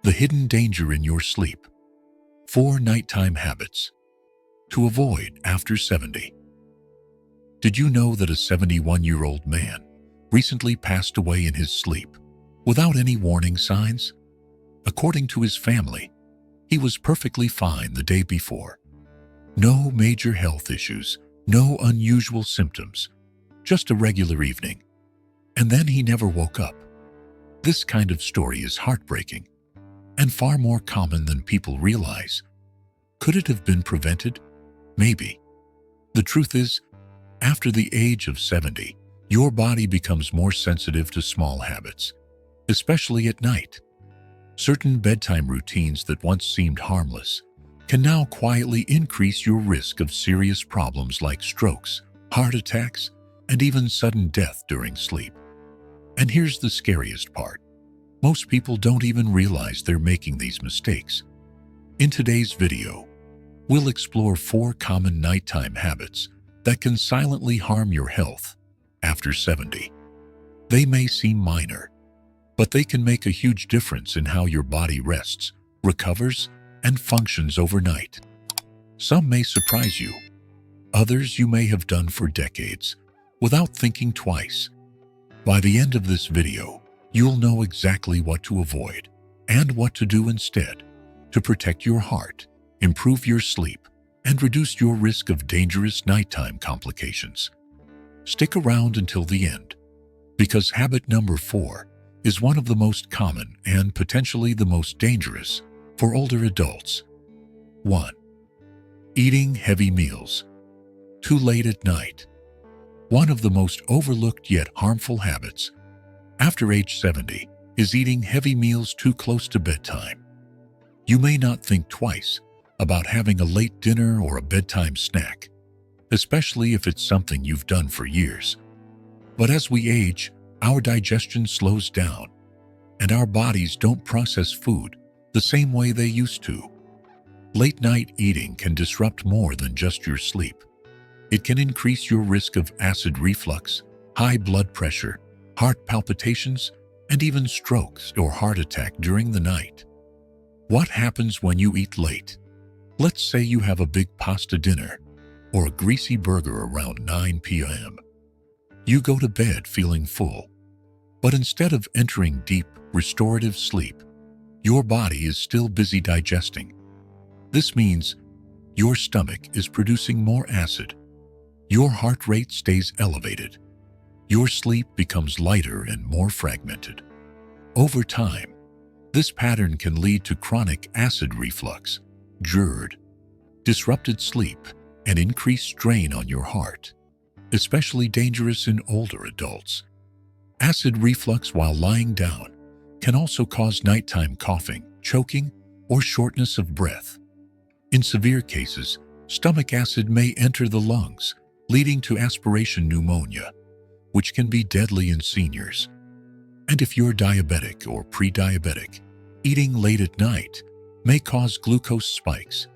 The hidden danger in your sleep. 4 nighttime habits to avoid after 70. Did you know that a 71-year-old man recently passed away in his sleep without any warning signs? According to his family, he was perfectly fine the day before. No major health issues, no unusual symptoms, just a regular evening. And then he never woke up. This kind of story is heartbreaking and far more common than people realize. Could it have been prevented? Maybe. The truth is, after the age of 70, your body becomes more sensitive to small habits, especially at night. Certain bedtime routines that once seemed harmless can now quietly increase your risk of serious problems like strokes, heart attacks, and even sudden death during sleep. And here's the scariest part. Most people don't even realize they're making these mistakes. In today's video, we'll explore 4 common nighttime habits that can silently harm your health after 70. They may seem minor, but they can make a huge difference in how your body rests, recovers, and functions overnight. Some may surprise you. Others you may have done for decades without thinking twice. By the end of this video, you'll know exactly what to avoid and what to do instead to protect your heart, improve your sleep, and reduce your risk of dangerous nighttime complications. Stick around until the end, because habit number 4 is one of the most common and potentially the most dangerous for older adults. 1. Eating heavy meals too late at night. One of the most overlooked yet harmful habits after age 70 is eating heavy meals too close to bedtime. You may not think twice about having a late dinner or a bedtime snack, especially if it's something you've done for years. But as we age, our digestion slows down, and our bodies don't process food the same way they used to. Late-night eating can disrupt more than just your sleep. It can increase your risk of acid reflux, high blood pressure, heart palpitations, and even strokes or heart attack during the night. What happens when you eat late? Let's say you have a big pasta dinner or a greasy burger around 9 p.m. You go to bed feeling full, but instead of entering deep, restorative sleep, your body is still busy digesting. This means your stomach is producing more acid. Your heart rate stays elevated. Your sleep becomes lighter and more fragmented. Over time, this pattern can lead to chronic acid reflux, GERD, disrupted sleep, and increased strain on your heart, especially dangerous in older adults. Acid reflux while lying down can also cause nighttime coughing, choking, or shortness of breath. In severe cases, stomach acid may enter the lungs, leading to aspiration pneumonia, which can be deadly in seniors. And if you're diabetic or pre-diabetic, eating late at night may cause glucose spikes,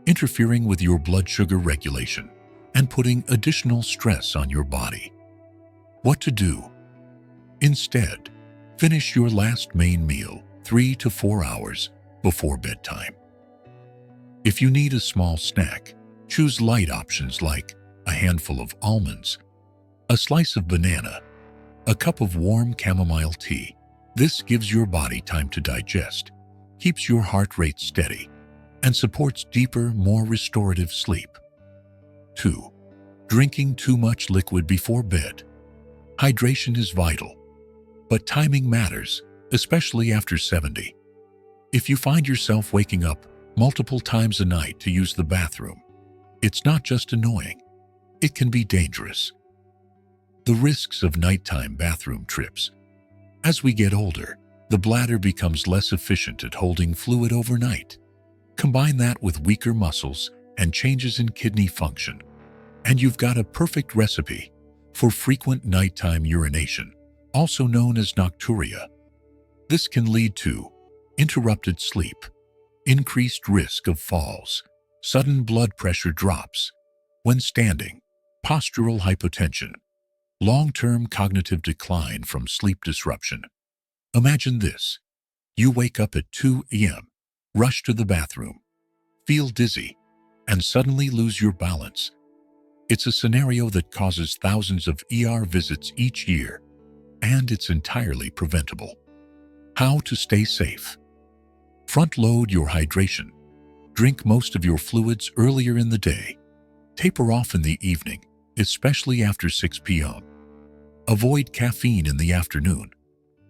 interfering with your blood sugar regulation and putting additional stress on your body. What to do? Instead, finish your last main meal 3 to 4 hours before bedtime. If you need a small snack, choose light options like a handful of almonds, a slice of banana, a cup of warm chamomile tea. This gives your body time to digest, keeps your heart rate steady, and supports deeper, more restorative sleep. 2. Drinking too much liquid before bed. Hydration is vital, but timing matters, especially after 70. If you find yourself waking up multiple times a night to use the bathroom, it's not just annoying, it can be dangerous. The risks of nighttime bathroom trips. As we get older, the bladder becomes less efficient at holding fluid overnight. Combine that with weaker muscles and changes in kidney function, and you've got a perfect recipe for frequent nighttime urination, also known as nocturia. This can lead to interrupted sleep, increased risk of falls, sudden blood pressure drops when standing, postural hypotension, long-term cognitive decline from sleep disruption. Imagine this. You wake up at 2 a.m., rush to the bathroom, feel dizzy, and suddenly lose your balance. It's a scenario that causes thousands of ER visits each year, and it's entirely preventable. How to stay safe. Front-load your hydration. Drink most of your fluids earlier in the day. Taper off in the evening, especially after 6 p.m. Avoid caffeine in the afternoon.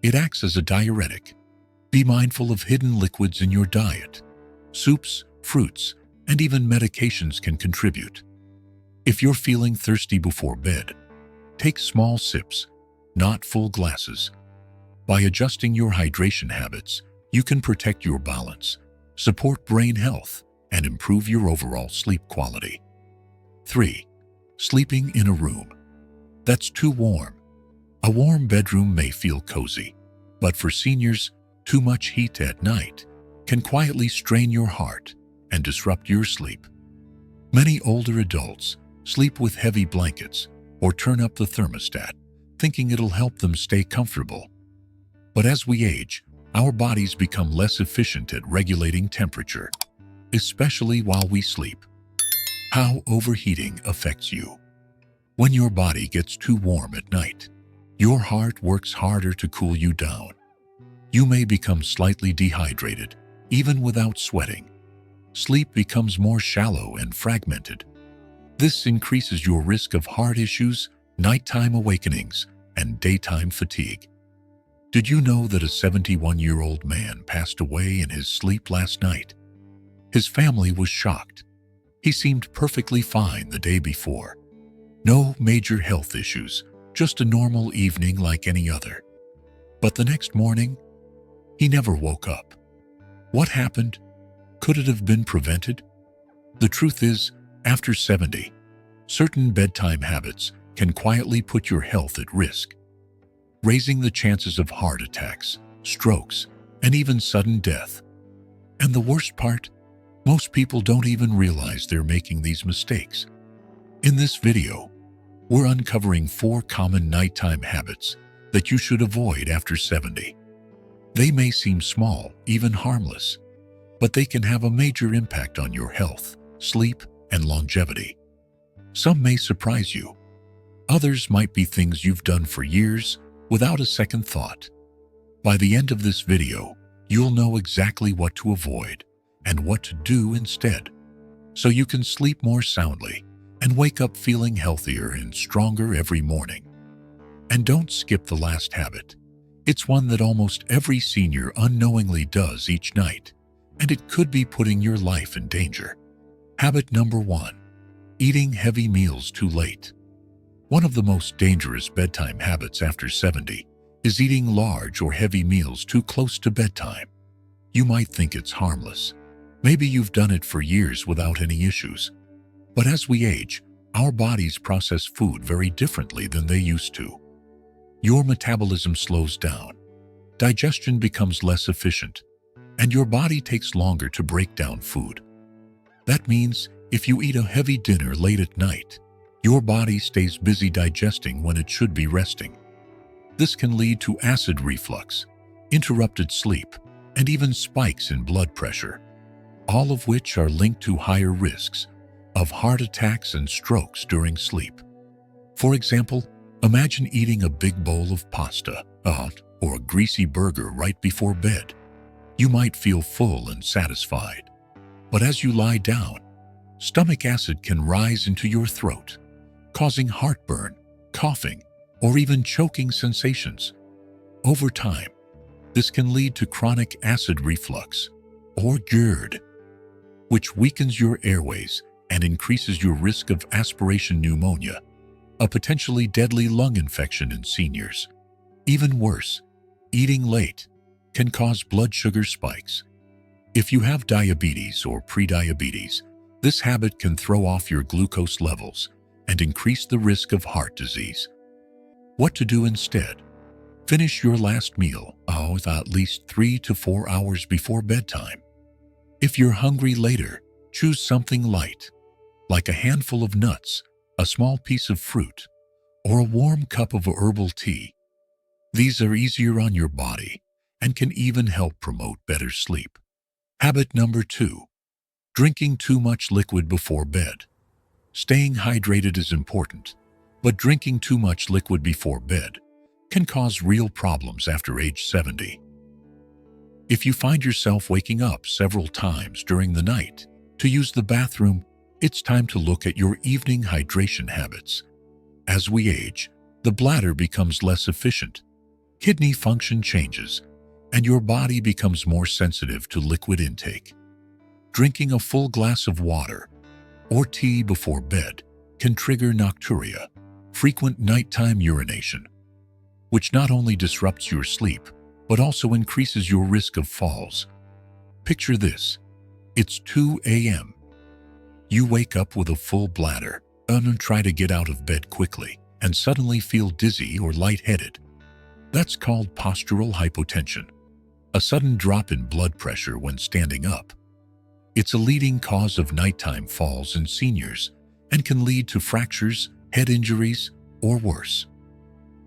It acts as a diuretic. Be mindful of hidden liquids in your diet. Soups, fruits, and even medications can contribute. If you're feeling thirsty before bed, take small sips, not full glasses. By adjusting your hydration habits, you can protect your balance, support brain health, and improve your overall sleep quality. 3. Sleeping in a room that's too warm. A warm bedroom may feel cozy, but for seniors, too much heat at night can quietly strain your heart and disrupt your sleep. Many older adults sleep with heavy blankets or turn up the thermostat, thinking it'll help them stay comfortable. But as we age, our bodies become less efficient at regulating temperature, especially while we sleep. How overheating affects you. When your body gets too warm at night, your heart works harder to cool you down. You may become slightly dehydrated, even without sweating. Sleep becomes more shallow and fragmented. This increases your risk of heart issues, nighttime awakenings, and daytime fatigue. Did you know that a 71-year-old man passed away in his sleep last night? His family was shocked. He seemed perfectly fine the day before. No major health issues, just a normal evening like any other. But the next morning, he never woke up. What happened? Could it have been prevented? The truth is, after 70, certain bedtime habits can quietly put your health at risk, raising the chances of heart attacks, strokes, and even sudden death. And the worst part? Most people don't even realize they're making these mistakes. In this video, we're uncovering 4 common nighttime habits that you should avoid after 70. They may seem small, even harmless, but they can have a major impact on your health, sleep, and longevity. Some may surprise you. Others might be things you've done for years without a second thought. By the end of this video, you'll know exactly what to avoid and what to do instead, so you can sleep more soundly and wake up feeling healthier and stronger every morning. And don't skip the last habit. It's one that almost every senior unknowingly does each night, and it could be putting your life in danger. Habit number 1. Eating heavy meals too late. One of the most dangerous bedtime habits after 70 is eating large or heavy meals too close to bedtime. You might think it's harmless. Maybe you've done it for years without any issues. But as we age, our bodies process food very differently than they used to. Your metabolism slows down, digestion becomes less efficient, and your body takes longer to break down food. That means if you eat a heavy dinner late at night, your body stays busy digesting when it should be resting. This can lead to acid reflux, interrupted sleep, and even spikes in blood pressure, all of which are linked to higher risks of heart attacks and strokes during sleep. For example, imagine eating a big bowl of pasta or a greasy burger right before bed. You might feel full and satisfied, but as you lie down, stomach acid can rise into your throat, causing heartburn, coughing, or even choking sensations. Over time, this can lead to chronic acid reflux, or GERD, which weakens your airways and increases your risk of aspiration pneumonia, a potentially deadly lung infection in seniors. Even worse, eating late can cause blood sugar spikes. If you have diabetes or prediabetes, this habit can throw off your glucose levels and increase the risk of heart disease. What to do instead? Finish your last meal with at least 3 to 4 hours before bedtime. If you're hungry later, choose something light, like a handful of nuts, a small piece of fruit, or a warm cup of herbal tea. These are easier on your body and can even help promote better sleep. Habit number 2. Drinking too much liquid before bed. Staying hydrated is important, but drinking too much liquid before bed can cause real problems after age 70. If you find yourself waking up several times during the night to use the bathroom, it's time to look at your evening hydration habits. As we age, the bladder becomes less efficient, kidney function changes, and your body becomes more sensitive to liquid intake. Drinking a full glass of water or tea before bed can trigger nocturia, frequent nighttime urination, which not only disrupts your sleep, but also increases your risk of falls. Picture this. It's 2 a.m. You wake up with a full bladder and try to get out of bed quickly and suddenly feel dizzy or lightheaded. That's called postural hypotension, a sudden drop in blood pressure when standing up. It's a leading cause of nighttime falls in seniors and can lead to fractures, head injuries, or worse.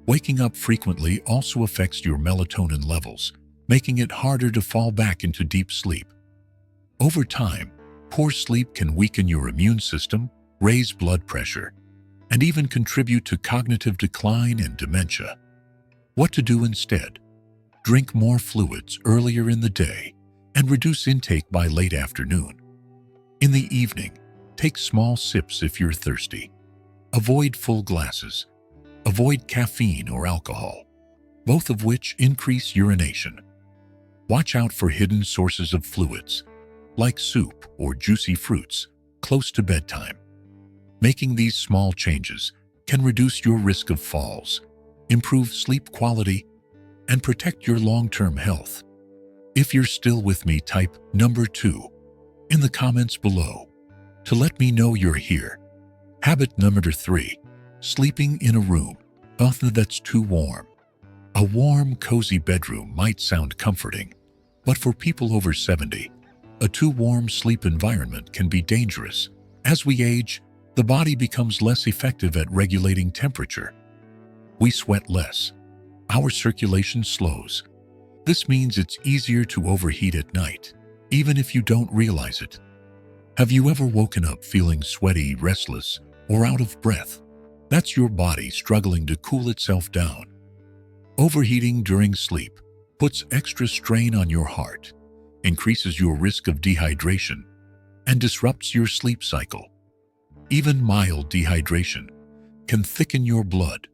Waking up frequently also affects your melatonin levels, making it harder to fall back into deep sleep. Over time, poor sleep can weaken your immune system, raise blood pressure, and even contribute to cognitive decline and dementia. What to do instead? Drink more fluids earlier in the day and reduce intake by late afternoon. In the evening, take small sips if you're thirsty. Avoid full glasses. Avoid caffeine or alcohol, both of which increase urination. Watch out for hidden sources of fluids, like soup or juicy fruits, close to bedtime. Making these small changes can reduce your risk of falls, improve sleep quality, and protect your long-term health. If you're still with me, type number 2 in the comments below to let me know you're here. Habit number 3. Sleeping in a room that's too warm. A warm, cozy bedroom might sound comforting, but for people over 70, a too warm sleep environment can be dangerous. As we age, the body becomes less effective at regulating temperature. We sweat less. Our circulation slows. This means it's easier to overheat at night, even if you don't realize it. Have you ever woken up feeling sweaty, restless, or out of breath? That's your body struggling to cool itself down. Overheating during sleep puts extra strain on your heart, increases your risk of dehydration, and disrupts your sleep cycle. Even mild dehydration can thicken your blood,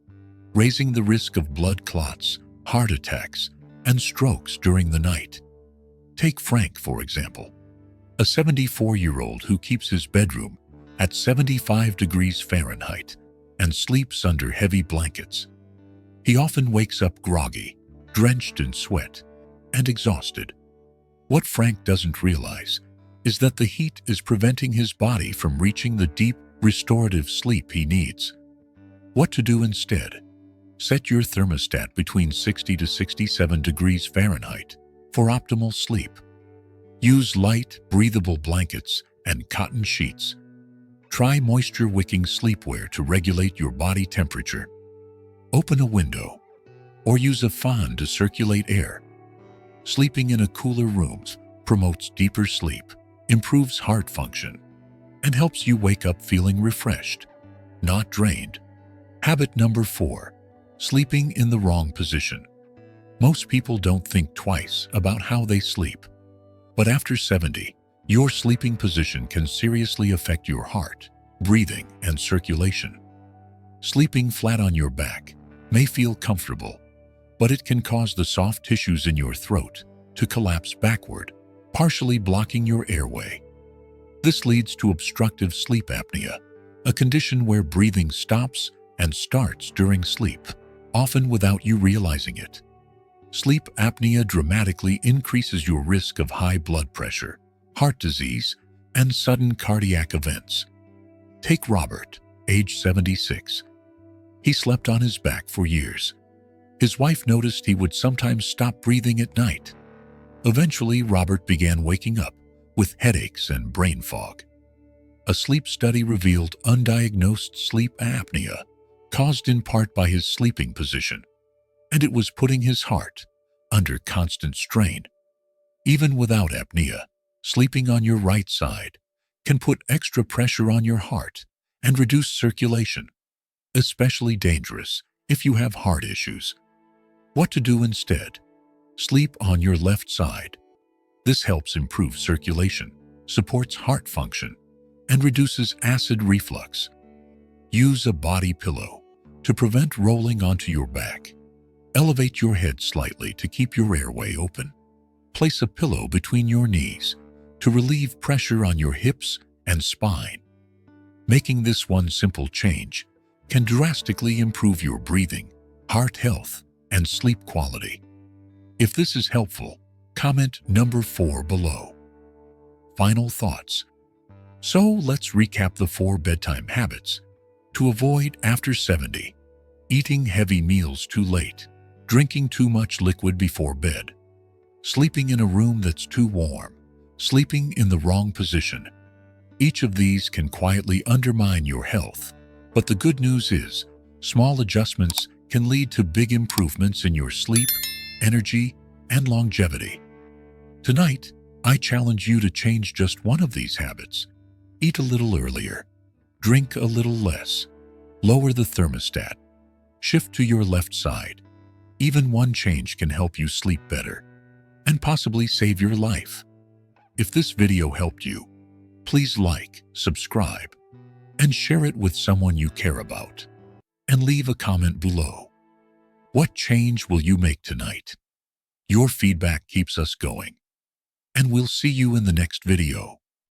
raising the risk of blood clots, heart attacks, and strokes during the night. Take Frank, for example, a 74-year-old who keeps his bedroom at 75 degrees Fahrenheit and sleeps under heavy blankets. He often wakes up groggy, drenched in sweat, and exhausted. What Frank doesn't realize is that the heat is preventing his body from reaching the deep, restorative sleep he needs. What to do instead? Set your thermostat between 60 to 67 degrees Fahrenheit for optimal sleep. Use light, breathable blankets and cotton sheets. Try moisture-wicking sleepwear to regulate your body temperature. Open a window or use a fan to circulate air. Sleeping in a cooler room promotes deeper sleep, improves heart function, and helps you wake up feeling refreshed, not drained. Habit number 4. Sleeping in the wrong position. Most people don't think twice about how they sleep. But after 70, your sleeping position can seriously affect your heart, breathing, and circulation. Sleeping flat on your back may feel comfortable, but it can cause the soft tissues in your throat to collapse backward, partially blocking your airway. This leads to obstructive sleep apnea, a condition where breathing stops and starts during sleep, often without you realizing it. Sleep apnea dramatically increases your risk of high blood pressure, heart disease, and sudden cardiac events. Take Robert, age 76. He slept on his back for years. His wife noticed he would sometimes stop breathing at night. Eventually, Robert began waking up with headaches and brain fog. A sleep study revealed undiagnosed sleep apnea, caused in part by his sleeping position, and it was putting his heart, under constant strain. Even without apnea, sleeping on your right side can put extra pressure on your heart and reduce circulation, especially dangerous if you have heart issues. What to do instead? Sleep on your left side. This helps improve circulation, supports heart function, and reduces acid reflux. Use a body pillow to prevent rolling onto your back. Elevate your head slightly to keep your airway open. Place a pillow between your knees to relieve pressure on your hips and spine. Making this one simple change can drastically improve your breathing, heart health, and sleep quality. If this is helpful, comment number 4 below. Final thoughts. So let's recap the 4 bedtime habits to avoid after 70. Eating heavy meals too late, drinking too much liquid before bed, sleeping in a room that's too warm, sleeping in the wrong position. Each of these can quietly undermine your health, but the good news is, small adjustments can lead to big improvements in your sleep, energy, and longevity. Tonight, I challenge you to change just one of these habits. Eat a little earlier, drink a little less, lower the thermostat, shift to your left side. Even one change can help you sleep better and possibly save your life. If this video helped you, please like, subscribe, and share it with someone you care about. And leave a comment below. What change will you make tonight? Your feedback keeps us going. And we'll see you in the next video.